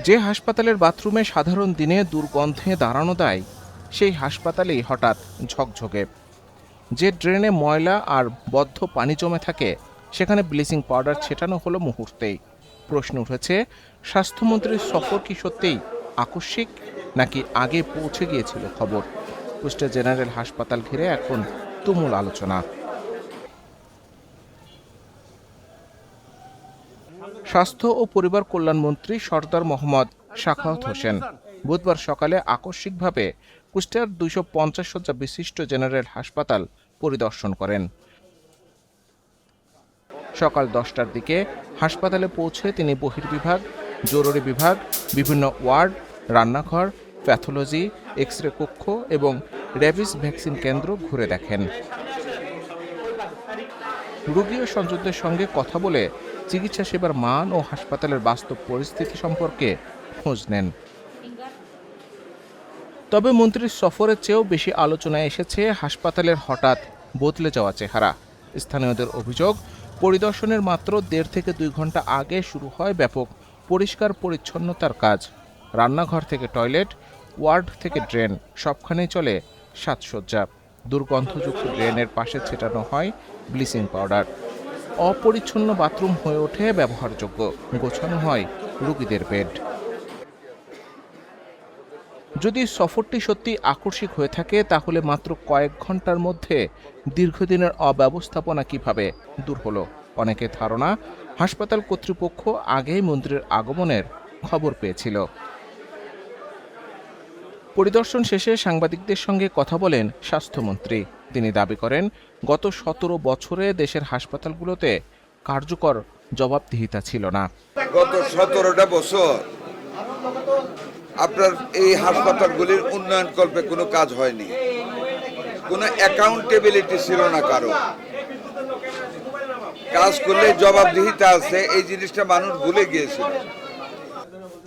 যে হাসপাতালের বাথরুমে সাধারণ দিনে দুর্গন্ধে দাঁড়ানো দেয়, সেই হাসপাতালেই হঠাৎ ঝকঝকে। যে ড্রেনে ময়লা আর বদ্ধ পানি জমে থাকে, সেখানে ব্লিচিং পাউডার ছেটানো হলো মুহূর্তেই। প্রশ্ন উঠেছে, স্বাস্থ্যমন্ত্রীর সফর কি সত্যিই আকস্মিক, নাকি আগে পৌঁছে গিয়েছিল খবর? কুষ্টিয়া জেনারেল হাসপাতাল ঘিরে এখন তুমুল আলোচনা। স্বাস্থ্য ও পরিবার কল্যাণ মন্ত্রী সরদার মোহাম্মদ সাখাওয়াত হোসেন বুধবার সকালে আকস্মিকভাবে কুষ্টিয়ার 250 শয্যা বিশিষ্ট জেনারেল হাসপাতাল পরিদর্শন করেন। সকাল 10টার দিকে হাসপাতালে পৌঁছে তিনি বহির্বিভাগ, জরুরি বিভাগ, বিভিন্ন ওয়ার্ড, রান্নাঘর, প্যাথোলজি, এক্স রে কক্ষ এবং র্যাবিস ভ্যাকসিন কেন্দ্র ঘুরে দেখেন। রোগী ও স্বজনদের সঙ্গে কথা বলে চিকিৎসা সেবার মান ও হাসপাতালের বাস্তব পরিস্থিতি সম্পর্কে খোঁজ নেন। তবে মন্ত্রীর সফরের চেয়েও বেশি আলোচনায় এসেছে হাসপাতালের হঠাৎ বদলে যাওয়া চেহারা। স্থানীয়দের অভিযোগ, পরিদর্শনের মাত্র 1.5 থেকে 2 ঘন্টা আগে শুরু হয় ব্যাপক পরিষ্কার পরিচ্ছন্নতার কাজ। রান্নাঘর থেকে টয়লেট, ওয়ার্ড থেকে ড্রেন, সবখানেই চলে সাজসজ্জা। দুর্গন্ধযুক্ত ড্রেনের পাশে ছেটানো হয় ব্লিচিং পাউডার। অপরিচ্ছন্ন বাথরুম হয়ে ওঠে ব্যবহারযোগ্য, গোছানো হয় রোগীদের বেড। যদি সফরটি সত্যি আকস্মিক হয়ে থাকে, তাহলে মাত্র কয়েক ঘন্টার মধ্যে দীর্ঘদিনের অব্যবস্থাপনা কিভাবে দূর হলো? অনেকের ধারণা, হাসপাতাল কর্তৃপক্ষ আগেই মন্ত্রীর আগমনের খবর পেয়েছিল। পরিদর্শন শেষে সাংবাদিকদের সঙ্গে কথা বলেন স্বাস্থ্যমন্ত্রী। তিনি দাবি করেন, গত 17 বছরে দেশের হাসপাতালগুলোতে কার্যকর জবাবদিহিতা ছিল না। গত 17টা বছর আপনার এই হাসপাতালগুলির উন্নয়ন কল্পে কোনো কাজ হয়নি, কোনো অ্যাকাউন্টেবিলিটি ছিল না কারো। কাজ করলে জবাবদিহিতা আছে, এই জিনিসটা মানুষ ভুলে গিয়েছিল।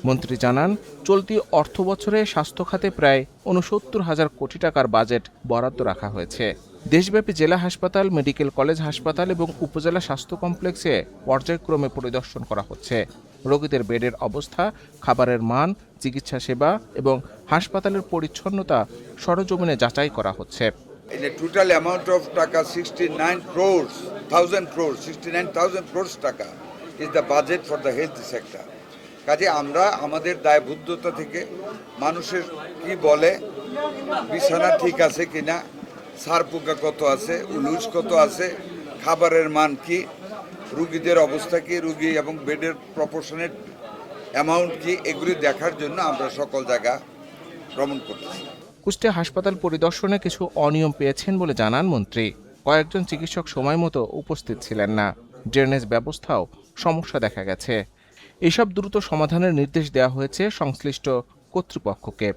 মন্ত্রী জানান, চলতি অর্থ বছরে স্বাস্থ্য খাতে প্রায় 69,000 কোটি টাকার বাজেট বরাদ্দ রাখা হয়েছে। দেশব্যাপী জেলা হাসপাতাল, মেডিকেল কলেজ হাসপাতাল এবং উপজেলা স্বাস্থ্য কমপ্লেক্সে পর্যায়ক্রমে পরিদর্শন করা হচ্ছে। রোগীদের বেডের অবস্থা, খাবারের মান, চিকিৎসা সেবা এবং হাসপাতালের পরিচ্ছন্নতা সরজমিনে যাচাই করা হচ্ছে। In a total amount of টাকা 69,000 crores টাকা is the budget for the health sector. কাজে আমরা আমাদের দায়বদ্ধতা থেকে মানুষের কি বলে, বিছানা ঠিক আছে কিনা, সারপোকা কত আছে, উলুস কত আছে, খাবারের মান কি, রুগীদের অবস্থা কি, রুগী এবং বেডের প্রপোর্শনেট অ্যামাউন্ট কি, এগুলি দেখার জন্য আমরা সকল জায়গা ভ্রমণ করতেছি। কুষ্টিয়া হাসপাতাল পরিদর্শনে কিছু অনিয়ম পেয়েছেন বলে জানান মন্ত্রী। কয়েকজন চিকিৎসক সময় মতো উপস্থিত ছিলেন না। ড্রেনেজ ব্যবস্থাও সমস্যা দেখা গেছে। এসব দ্রুত সমাধানের নির্দেশ দেওয়া হয়েছে সংশ্লিষ্ট কর্তৃপক্ষকে।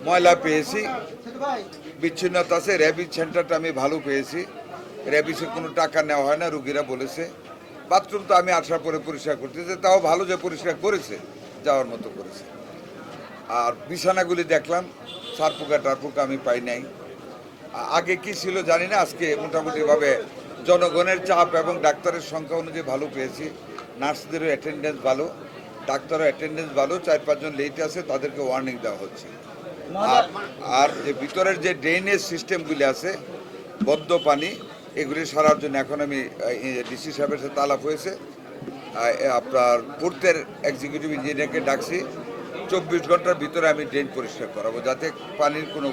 ময়লা পেয়েছি, বিচ্ছিন্নতা আছে। র্যাবিস সেন্টারটা আমি ভালো পেয়েছি, র্যাবিসে কোনো টাকা নেওয়া হয় না, রুগীরা বলেছে। বাথরুম তো আমি আসার পরে পরিষ্কার করতেছি, তাও ভালো যে পরিষ্কার করেছে, যাওয়ার মতো করেছে। আর বিছানাগুলি দেখলাম, সারপোকা টারপোকা আমি পাই নাই। আগে কি ছিল জানি না, আজকে মোটামুটিভাবে জনগণের চাপ এবং ডাক্তারের সংখ্যা অনুযায়ী ভালো পেয়েছি। নার্সদেরও অ্যাটেন্ডেন্স ভালো, ডাক্তারও অ্যাটেন্ডেন্স ভালো। 4-5 জন লেট আছে, তাদেরকে ওয়ার্নিং দেওয়া হচ্ছে। আর যে ভিতরের যে ড্রেনেজ সিস্টেমগুলি আছে, বদ্ধ পানি, এগুলি সারার জন্য এখন আমি ডিসি সাহেবের সাথে আলাপ হয়েছে। আপনার পূর্তের এক্সিকিউটিভ ইঞ্জিনিয়ারকে ডাকছি, 24 ঘন্টার ভিতরে আমি ড্রেন পরিষ্কার করাবো, যাতে পানির কোনো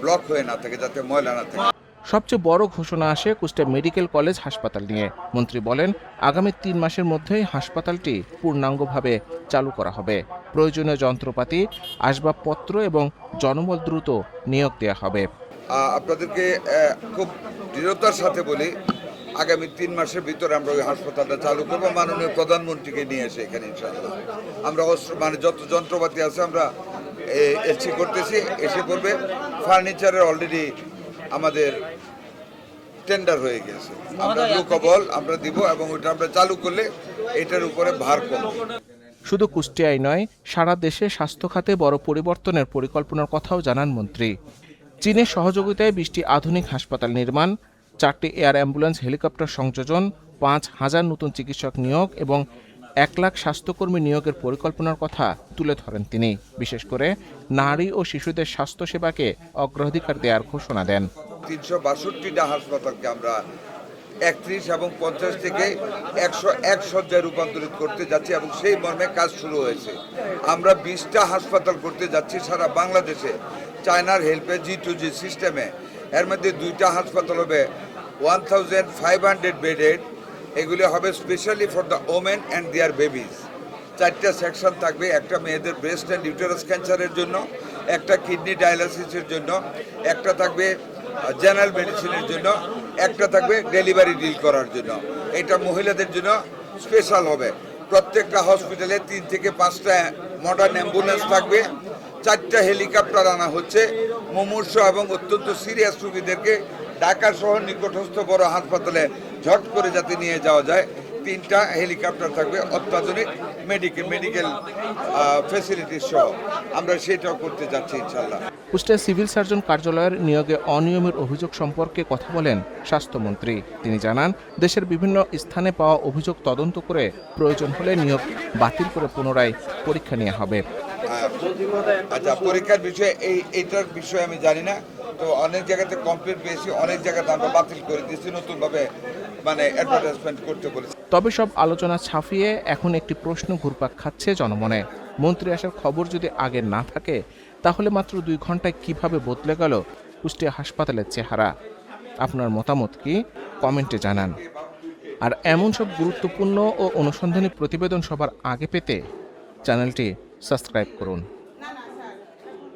ব্লক হয়ে না থাকে, যাতে ময়লা না থাকে। সবচেয়ে বড় ঘোষণা আসে কুষ্টিয়া মেডিকেল কলেজ হাসপাতাল নিয়ে। মন্ত্রী বলেন, আগামী 3 মাসের মধ্যেই হাসপাতালটি পূর্ণাঙ্গভাবে চালু করা হবে। প্রয়োজনীয় যন্ত্রপাতি, আসবাবপত্র এবং জনবল দ্রুত নিয়োগ দেওয়া হবে। আপনাদেরকে খুব দৃঢ়তার সাথে বলি, আগামী 3 মাসের ভিতরে আমরা ওই হাসপাতালটা চালু করবো। মাননীয় প্রধানমন্ত্রীকে নিয়ে এসে এখানে ইনশাআল্লাহ আমরা যত যন্ত্রপাতি আছে আমরা এলসি করতেছি, এসে পড়বে। ফার্নিচারের অলরেডি আমাদের টেন্ডার হয়ে গেছে, আমরা লোকবল আমরা দিব এবং ওইটা আমরা চালু করলে এটার উপরে ভার কমবে। শুধু কুষ্টিয়ায় নয়, সারা দেশে স্বাস্থ্য খাতে বড় পরিবর্তনের পরিকল্পনার কথাও জানান মন্ত্রী। চীনের সহযোগিতায় 20টি আধুনিক হাসপাতাল নির্মাণ, 4টি এয়ার অ্যাম্বুলেন্স হেলিকপ্টার সংযোজন, 5,000 নতুন চিকিৎসক নিয়োগ এবং 1 লাখ স্বাস্থ্যকর্মী নিয়োগের পরিকল্পনার কথা তুলে ধরেন তিনি। বিশেষ করে নারী ও শিশুদের স্বাস্থ্যসেবাকে অগ্রাধিকার দেওয়ার ঘোষণা দেন। 362টা হাসপাতালকে আমরা 31 এবং 50 থেকে 101 শয্যায় রূপান্তরিত করতে যাচ্ছি এবং সেই মর্মে কাজ শুরু হয়েছে। আমরা 20টা হাসপাতাল করতে যাচ্ছি সারা বাংলাদেশে চায়নার হেল্পে G2G সিস্টেমে। এর মধ্যে 2টা হাসপাতাল হবে 1500 বেডেড, এগুলি হবে specially for the women and their babies. 4টা সেকশন থাকবে, একটা মেয়েদের ব্রেস্ট অ্যান্ড ইউটেরাস ক্যান্সারের জন্য, একটা কিডনি ডায়ালিসিসের জন্য, একটা থাকবে জেনারেল মেডিসিনের জন্য, একটা থাকবে ডেলিভারি ডিল করার জন্য। এটা মহিলাদের জন্য স্পেশাল হবে। প্রত্যেকটা হসপিটালে 3 থেকে 5টা মডার্ন অ্যাম্বুলেন্স থাকবে, 4টা হেলিকপ্টার আনা হচ্ছে মুমূর্ষ এবং অত্যন্ত সিরিয়াস রোগীদেরকে ঢাকা শহর নিকটস্থ বড় হাসপাতালে ঝট করে যাতে নিয়ে যাওয়া যায়। 3টা হেলিকপ্টার থাকবে, অত্যাধুনিক মেডিকেল ফ্যাসিলিটিস সহ। আমরা সেটাও করতে যাচ্ছি ইনশাল্লাহ। কুষ্টিয়া সিভিল সার্জন কার্যালয়ের নিয়োগে অনিয়মের অভিযোগ সম্পর্কে কথা বলেন স্বাস্থ্যমন্ত্রী। তিনি জানান, দেশের বিভিন্ন স্থানে পাওয়া অভিযোগ তদন্ত করে প্রয়োজন হলে নিয়োগ বাতিল করে পুনরায় পরীক্ষা নেওয়া হবে। আচ্ছা, পরীক্ষার বিষয়ে এইটার বিষয়ে আমি জানি না। তো অনেক জায়গাতে কমপ্লিট পেয়েছি, অনেক জায়গাতে আমরা বাতিল করে দিয়েছি, নতুনভাবে অ্যাডভার্টাইজমেন্ট করতে বলেছি। তবে সব আলোচনা ছাপিয়ে এখন একটি প্রশ্ন ঘুরপাক খাচ্ছে জনমনে। মন্ত্রী আসার খবর যদি আগে না থাকে, তাহলে মাত্র 2 ঘন্টায় কিভাবে বদলে গেল কুষ্টিয়া হাসপাতালের চেহারা? আপনার মতামত কি? কমেন্টে জানান। আর এমন সব গুরুত্বপূর্ণ ও অনুসন্ধানী প্রতিবেদন সবার আগে পেতে চ্যানেলটি সাবস্ক্রাইব করুন।